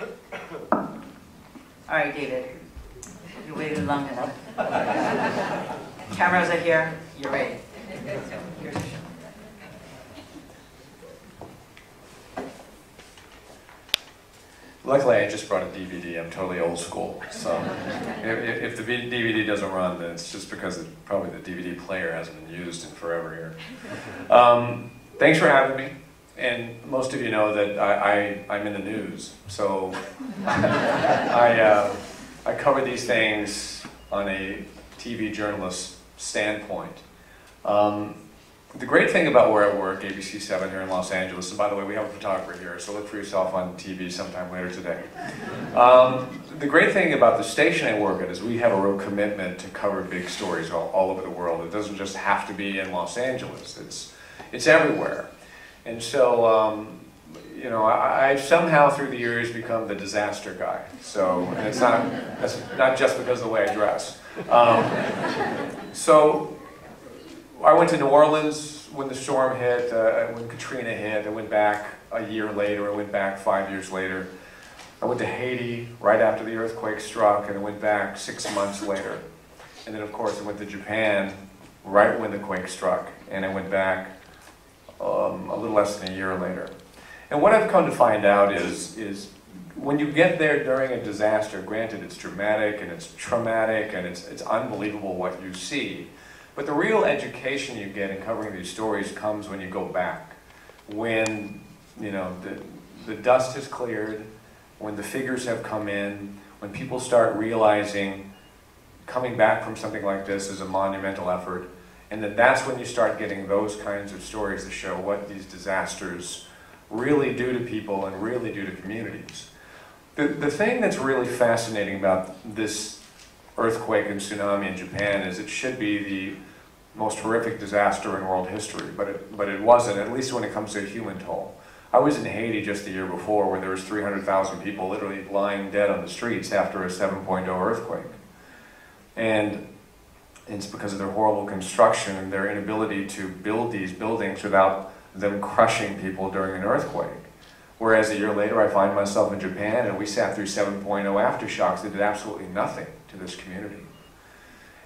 All right, David. You waited long enough. Cameras are here. You're ready. Here's the show. Luckily, I just brought a DVD. I'm totally old school. So if the DVD doesn't run, then it's just because probably the DVD player hasn't been used in forever here. Thanks for having me. And most of you know that I'm in the news. So I cover these things on a TV journalist standpoint. The great thing about where I work, ABC 7 here in Los Angeles, and by the way, we have a photographer here, so look for yourself on TV sometime later today. The great thing about the station I work at is we have a real commitment to cover big stories all over the world. It doesn't just have to be in Los Angeles, it's everywhere. And so, you know, I've somehow through the years become the disaster guy. So, and that's not just because of the way I dress. So, I went to New Orleans when the storm hit, when Katrina hit. I went back a year later. I went back 5 years later. I went to Haiti right after the earthquake struck, and I went back 6 months later. And then, of course, I went to Japan right when the quake struck, and I went back a little less than a year later. And what I've come to find out is when you get there during a disaster, granted it's dramatic and it's traumatic and it's unbelievable what you see, but the real education you get in covering these stories comes when you go back. When, you know, the dust has cleared, when the figures have come in, when people start realizing coming back from something like this is a monumental effort, and that's when you start getting those kinds of stories that show what these disasters really do to people and really do to communities. The thing that's really fascinating about this earthquake and tsunami in Japan is it should be the most horrific disaster in world history, but it wasn't, at least when it comes to a human toll. I was in Haiti just the year before where there was 300,000 people literally lying dead on the streets after a 7.0 earthquake. And it's because of their horrible construction and their inability to build these buildings without them crushing people during an earthquake. Whereas a year later I find myself in Japan and we sat through 7.0 aftershocks that did absolutely nothing to this community.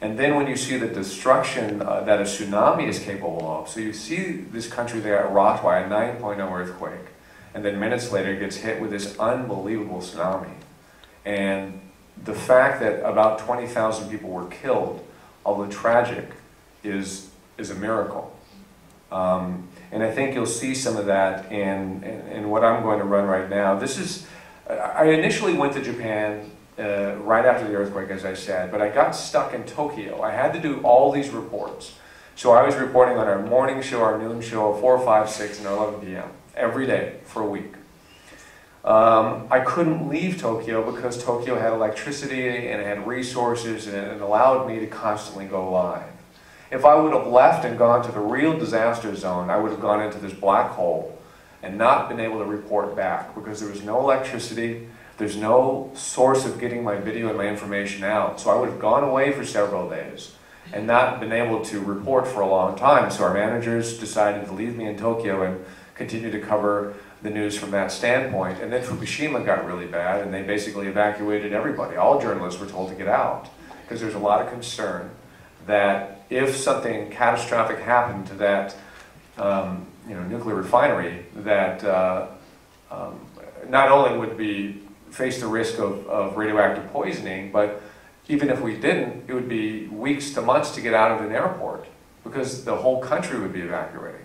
And then when you see the destruction that a tsunami is capable of, so you see this country there rocked by a 9.0 earthquake, and then minutes later it gets hit with this unbelievable tsunami. And the fact that about 20,000 people were killed, although tragic, is a miracle. And I think you'll see some of that in what I'm going to run right now. I initially went to Japan right after the earthquake, as I said, but I got stuck in Tokyo. I had to do all these reports. So I was reporting on our morning show, our noon show, 4, 5, 6, and 11 p.m. every day for a week. I couldn't leave Tokyo because Tokyo had electricity and it had resources and it allowed me to constantly go live. If I would have left and gone to the real disaster zone, I would have gone into this black hole and not been able to report back because there was no electricity, there's no source of getting my video and my information out. So I would have gone away for several days and not been able to report for a long time. So our managers decided to leave me in Tokyo and continue to cover the news from that standpoint. And then Fukushima got really bad and they basically evacuated everybody. All journalists were told to get out because there's a lot of concern that if something catastrophic happened to that nuclear refinery, that not only would we face the risk of radioactive poisoning, but even if we didn't, it would be weeks to months to get out of an airport because the whole country would be evacuating.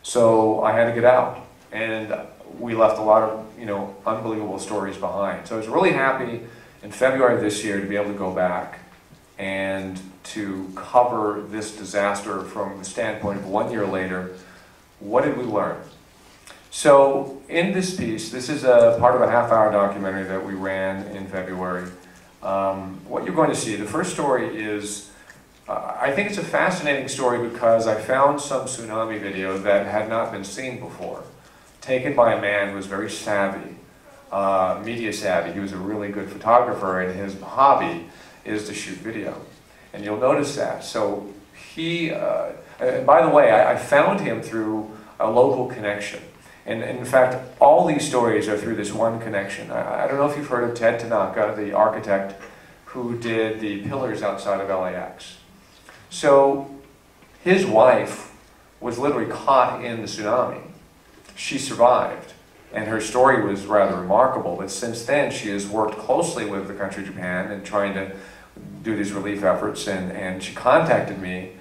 So I had to get out, and we left a lot of unbelievable stories behind. So I was really happy in February of this year to be able to go back and to cover this disaster from the standpoint of 1 year later. What did we learn? So in this piece, this is a part of a half-hour documentary that we ran in February. What you're going to see, the first story is, I think it's a fascinating story because I found some tsunami video that had not been seen before, taken by a man who was very savvy, media savvy. He was a really good photographer and his hobby is to shoot video. And you'll notice that. So he, by the way, I found him through a local connection. And in fact, all these stories are through this one connection. I don't know if you've heard of Ted Tanaka, the architect who did the pillars outside of LAX. So his wife was literally caught in the tsunami. She survived, and her story was rather remarkable. But since then, she has worked closely with the country of Japan and trying to do these relief efforts, and she contacted me.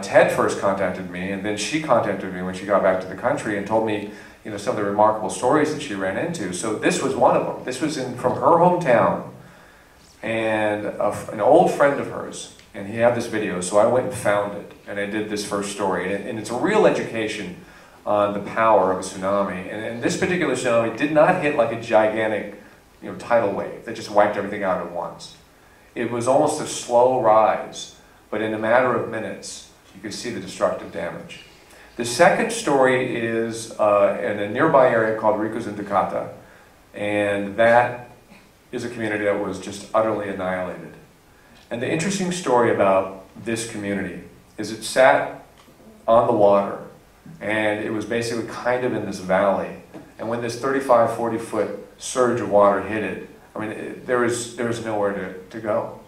Ted first contacted me, and then she contacted me when she got back to the country and told me, you know, some of the remarkable stories that she ran into. So this was one of them. This was from her hometown, and an old friend of hers, and he had this video, so I went and found it, and I did this first story, and it's a real education on the power of a tsunami. And this particular tsunami did not hit like a gigantic, you know, tidal wave that just wiped everything out at once. It was almost a slow rise, but in a matter of minutes, you could see the destructive damage. The second story is in a nearby area called Rikuzen Takata, and that is a community that was just utterly annihilated. And the interesting story about this community is it sat on the water, and it was basically kind of in this valley. And when this 35, 40 foot surge of water hit it, I mean, there was nowhere to go.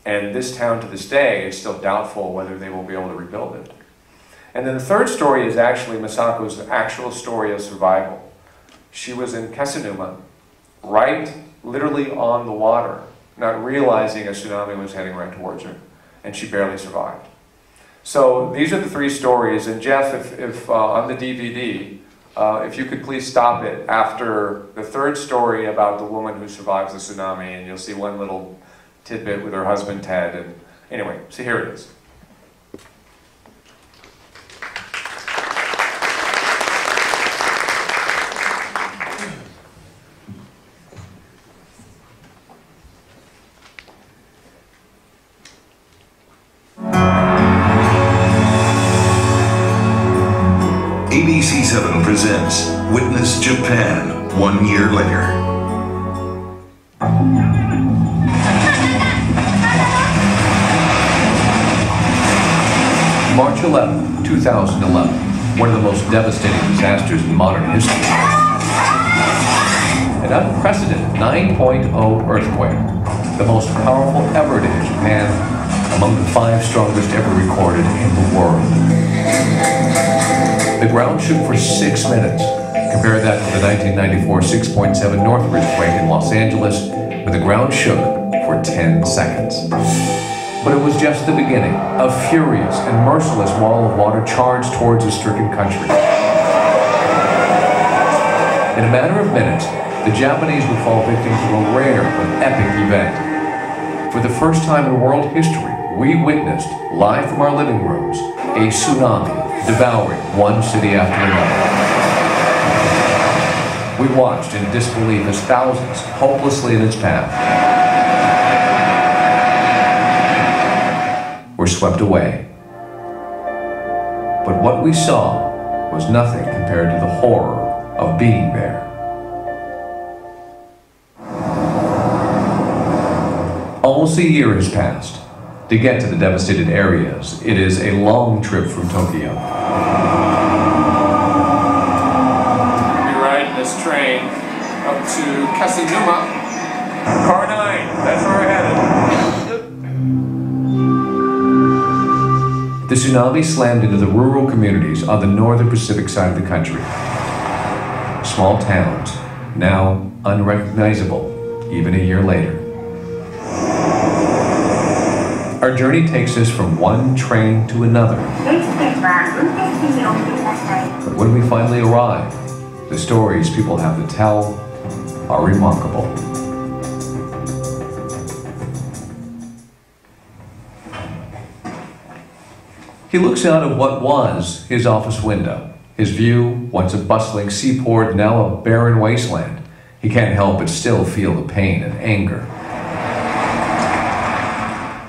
And this town to this day is still doubtful whether they will be able to rebuild it. And then the third story is actually Masako's actual story of survival. She was in Kesanuma, right literally on the water, not realizing a tsunami was heading right towards her, and she barely survived. So these are the three stories, and Jeff, if on the DVD, if you could please stop it after the third story about the woman who survives the tsunami, and you'll see one little tidbit with her husband Ted, and anyway, so here it is. ABC7 presents Witness Japan 1 year later. March 11, 2011, one of the most devastating disasters in modern history. An unprecedented 9.0 earthquake, the most powerful ever to hit Japan, among the 5 strongest ever recorded in the world. The ground shook for 6 minutes. Compare that to the 1994 6.7 north earthquake in Los Angeles, where the ground shook for 10 seconds. But it was just the beginning. A furious and merciless wall of water charged towards a stricken country. In a matter of minutes, the Japanese would fall victim to a rare but epic event. For the first time in world history, we witnessed, live from our living rooms, a tsunami devouring one city after another. We watched in disbelief as thousands hopelessly in its path were swept away. But what we saw was nothing compared to the horror of being there. Almost a year has passed. To get to the devastated areas, it is a long trip from Tokyo. We're riding this train up to Kesanuma. Car 9, that's where we're headed. The tsunami slammed into the rural communities on the northern Pacific side of the country. Small towns, now unrecognizable, even a year later. Our journey takes us from one train to another. But when we finally arrive, the stories people have to tell are remarkable. He looks out of what was his office window. His view, once a bustling seaport, now a barren wasteland. He can't help but still feel the pain and anger.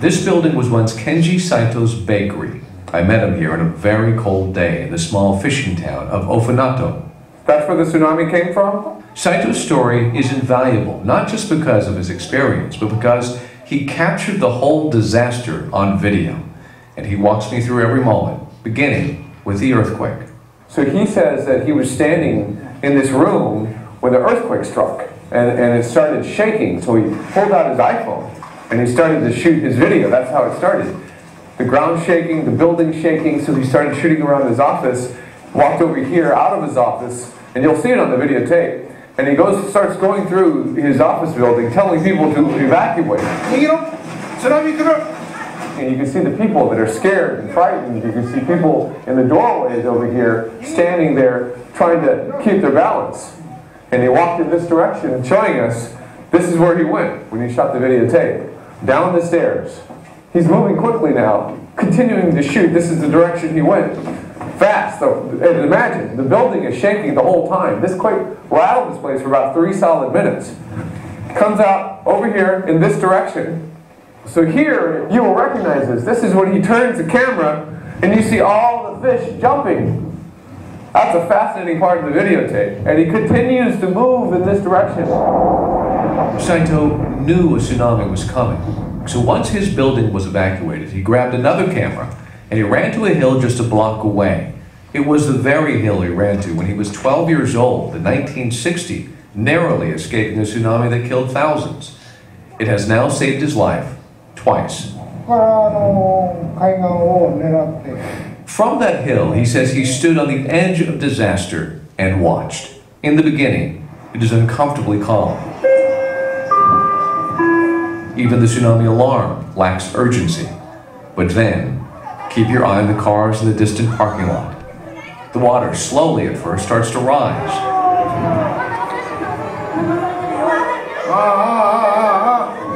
This building was once Kenji Saito's bakery. I met him here on a very cold day in the small fishing town of Ofanato. That's where the tsunami came from? Saito's story is invaluable, not just because of his experience, but because he captured the whole disaster on video. And he walks me through every moment, beginning with the earthquake. So he says that he was standing in this room when the earthquake struck, and it started shaking. So he pulled out his iPhone and he started to shoot his video. That's how it started. The ground shaking, the building shaking, so he started shooting around his office, walked over here out of his office, and you'll see it on the videotape. And he starts going through his office building, telling people to evacuate. And you can see the people that are scared and frightened. You can see people in the doorways over here, standing there, trying to keep their balance. And he walked in this direction, showing us this is where he went when he shot the videotape. Down the stairs. He's moving quickly now, continuing to shoot. This is the direction he went. Fast, though. And imagine, the building is shaking the whole time. This quite rattled this place for about 3 solid minutes. Comes out over here in this direction. So here, you will recognize this. This is when he turns the camera and you see all the fish jumping. That's a fascinating part of the videotape. And he continues to move in this direction. Saito knew a tsunami was coming. So once his building was evacuated, he grabbed another camera and he ran to a hill just a block away. It was the very hill he ran to when he was 12 years old in 1960, narrowly escaping a tsunami that killed thousands. It has now saved his life twice. From that hill, he says he stood on the edge of disaster and watched. In the beginning, it is uncomfortably calm. Even the tsunami alarm lacks urgency. But then, keep your eye on the cars in the distant parking lot. The water slowly at first starts to rise.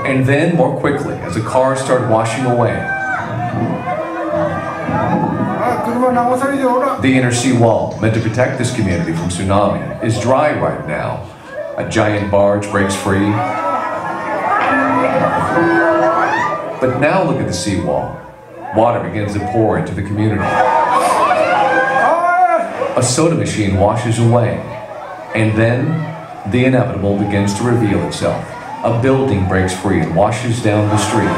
And then more quickly as the cars start washing away. The inner seawall, meant to protect this community from tsunami, is dry right now. A giant barge breaks free. But now look at the seawall. Water begins to pour into the community. A soda machine washes away. And then the inevitable begins to reveal itself. A building breaks free and washes down the street.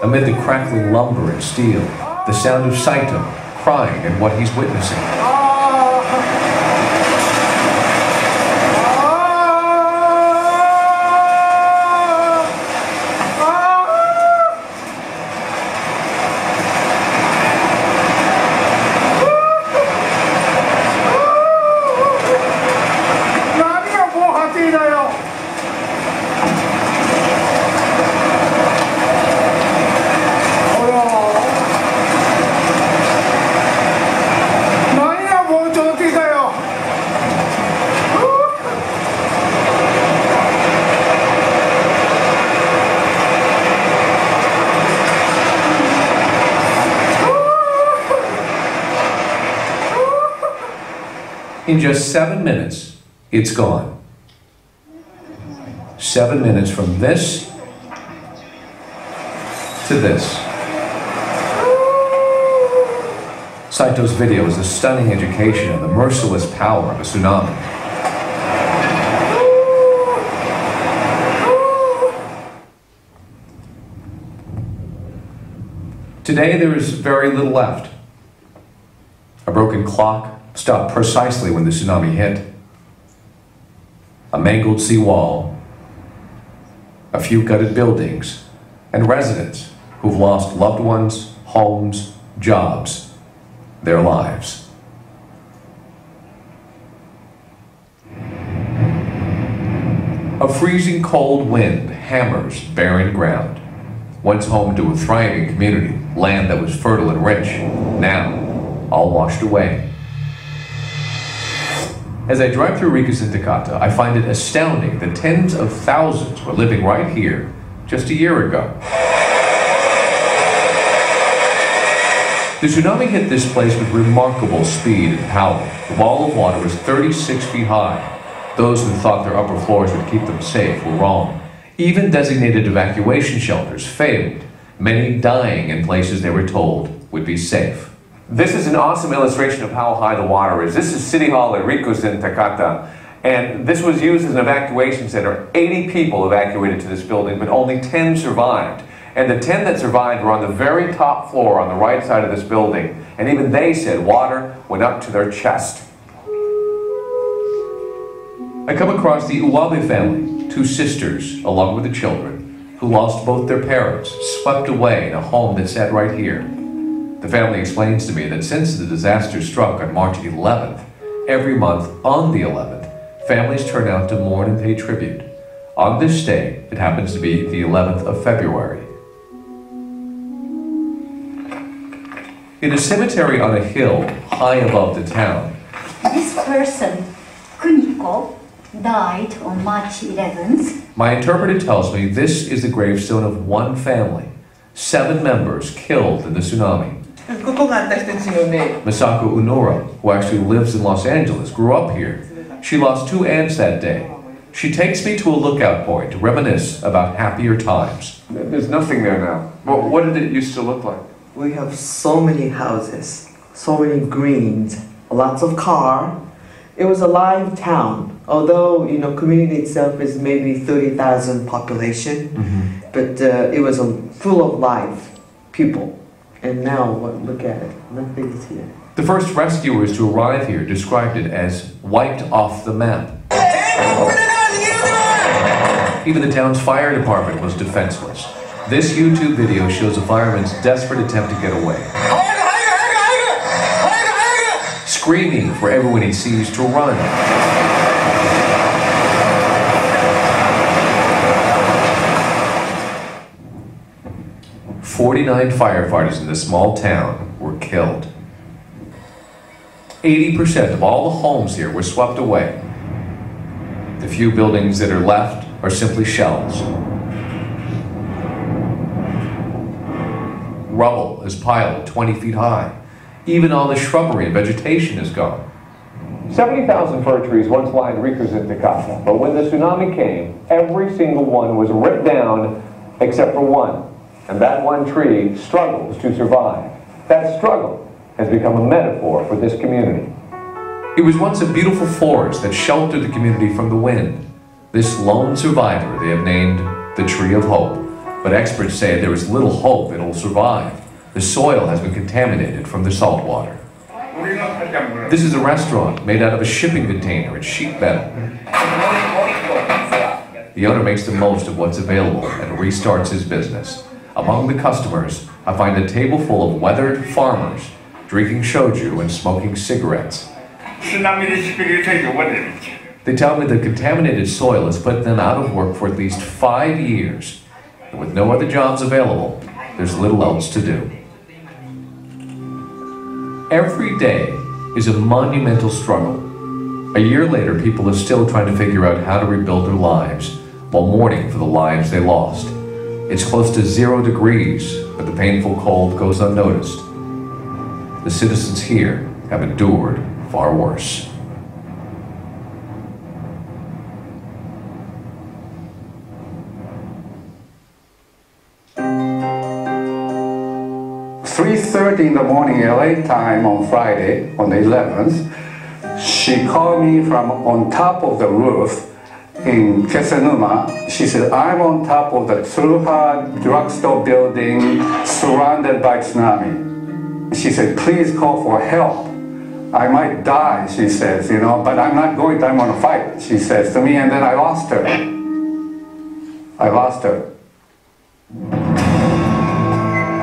Amid the crackling lumber and steel, the sound of Saito crying at what he's witnessing. In just 7 minutes, it's gone. 7 minutes from this to this. Saito's video is a stunning education of the merciless power of a tsunami. Today there is very little left. A broken clock stopped precisely when the tsunami hit. A mangled seawall, a few gutted buildings, and residents who've lost loved ones, homes, jobs, their lives. A freezing cold wind hammers barren ground. Once home to a thriving community, land that was fertile and rich, now all washed away. As I drive through Rikuzen Takata, I find it astounding that tens of thousands were living right here just a year ago. The tsunami hit this place with remarkable speed and power. The wall of water was 36 feet high. Those who thought their upper floors would keep them safe were wrong. Even designated evacuation shelters failed, many dying in places they were told would be safe. This is an awesome illustration of how high the water is. This is City Hall at Rikuzen Takata, and this was used as an evacuation center. 80 people evacuated to this building, but only 10 survived. And the 10 that survived were on the very top floor on the right side of this building. And even they said water went up to their chest. I come across the Uwabe family, 2 sisters, along with the children, who lost both their parents, swept away in a home that sat right here. The family explains to me that since the disaster struck on March 11th, every month on the 11th, families turn out to mourn and pay tribute. On this day, it happens to be the 11th of February. In a cemetery on a hill high above the town, This person, Kuniko, died on March 11th. my interpreter tells me this is the gravestone of one family, 7 members killed in the tsunami. ここが私たちのね、 Misako Unora, who actually lives in Los Angeles, grew up here. She lost 2 aunts that day. She takes me to a lookout point to reminisce about happier times. There's nothing there now. Well, what did it used to look like? we have so many houses, so many greens, lots of car. It was a live town, although community itself is maybe 30,000 population, but it was full of live people. And now, look at it, nothing is here. The first rescuers to arrive here described it as wiped off the map. Even the town's fire department was defenseless. This YouTube video shows a fireman's desperate attempt to get away, screaming for everyone he sees to run. "49 firefighters in this small town were killed. 80% of all the homes here were swept away. The few buildings that are left are simply shells. Rubble is piled 20 feet high. Even all the shrubbery and vegetation is gone. 70,000 fir trees once lined Riku's in Takata, but when the tsunami came, every single one was ripped down except for one. And that one tree struggles to survive. That struggle has become a metaphor for this community. It was once a beautiful forest that sheltered the community from the wind. This lone survivor they have named the Tree of Hope. But experts say there is little hope it will survive. The soil has been contaminated from the salt water. This is a restaurant made out of a shipping container and sheet metal. The owner makes the most of what's available and restarts his business. Among the customers, I find a table full of weathered farmers drinking shoju and smoking cigarettes. They tell me the contaminated soil has put them out of work for at least 5 years. And with no other jobs available, there's little else to do. Every day is a monumental struggle. A year later, people are still trying to figure out how to rebuild their lives while mourning for the lives they lost. It's close to 0 degrees, but the painful cold goes unnoticed. The citizens here have endured far worse. At 3:30 in the morning LA time on Friday, on the 11th, she called me from on top of the roof in Kesenuma. She said, I'm on top of the Tsuruha drugstore building surrounded by tsunami. She said, please call for help. I might die, she says, but I'm not going to, I'm going to fight, she says to me, and then I lost her. I lost her.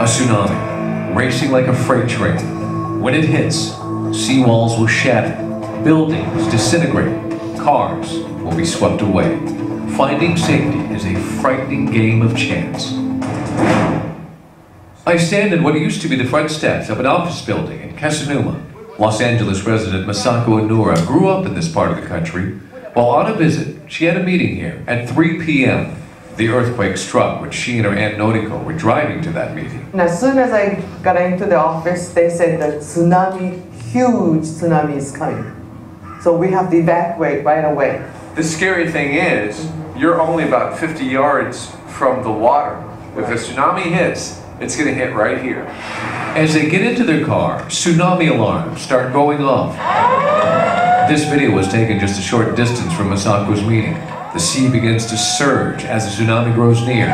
A tsunami, racing like a freight train. When it hits, seawalls will shatter, buildings disintegrate, cars will be swept away. Finding safety is a frightening game of chance. I stand in what used to be the front steps of an office building in Kesenuma. Los Angeles resident Masako Inura grew up in this part of the country. While on a visit, she had a meeting here at 3 p.m. The earthquake struck when she and her Aunt Noriko were driving to that meeting. And as soon as I got into the office, they said that huge tsunami is coming. So we have to evacuate right away. The scary thing is, you're only about 50 yards from the water. If a tsunami hits, it's going to hit right here. As they get into their car, tsunami alarms start going off. This video was taken just a short distance from Masako's meeting. The sea begins to surge as the tsunami grows near.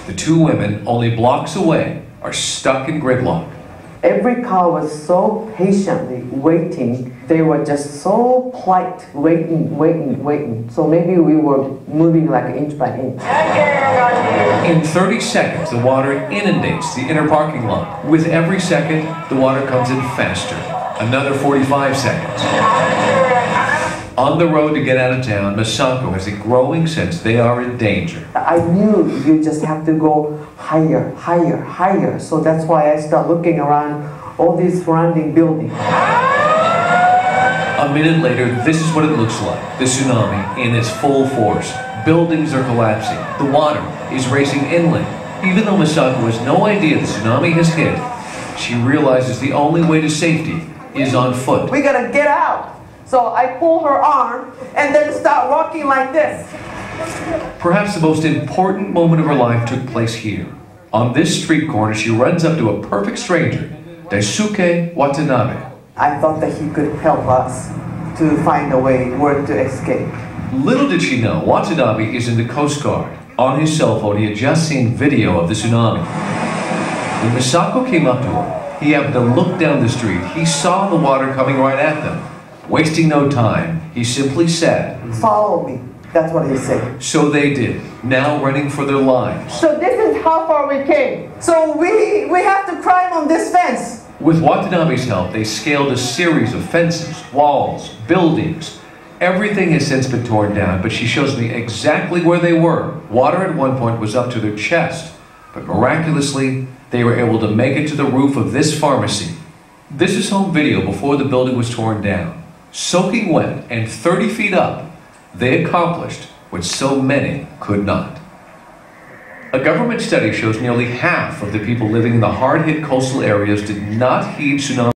The The two women, only blocks away, are stuck in gridlock. Every car was so patiently waiting. They were just so polite, waiting. So maybe we were moving like inch by inch. In 30 seconds, the water inundates the inner parking lot. With every second, the water comes in faster. Another 45 seconds. On the road to get out of town, Masako has a growing sense they are in danger. I knew you just have to go higher. So that's why I start looking around all these surrounding buildings. A minute later, this is what it looks like. The tsunami in its full force. Buildings are collapsing. The water is racing inland. Even though Masako has no idea the tsunami has hit, she realizes the only way to safety is on foot. We gotta get out. So I pull her arm and then start walking like this. Perhaps the most important moment of her life took place here. On this street corner, she runs up to a perfect stranger, Daisuke Watanabe. I thought that he could help us to find a way where to escape. Little did she know, Watanabe is in the Coast Guard. On his cell phone, he had just seen video of the tsunami. When Masako came up to him, he happened to look down the street. He saw the water coming right at them. Wasting no time, he simply said, "Follow me." That's what he said. So they did, now running for their lives. So this is how far we came. So we have to climb on this fence. With Watanabe's help, they scaled a series of fences, walls, buildings. Everything has since been torn down, but she shows me exactly where they were. Water at one point was up to their chest, but miraculously, they were able to make it to the roof of this pharmacy. This is home video before the building was torn down. Soaking wet and 30 feet up, they accomplished what so many could not. A government study shows nearly half of the people living in the hard-hit coastal areas did not heed tsunami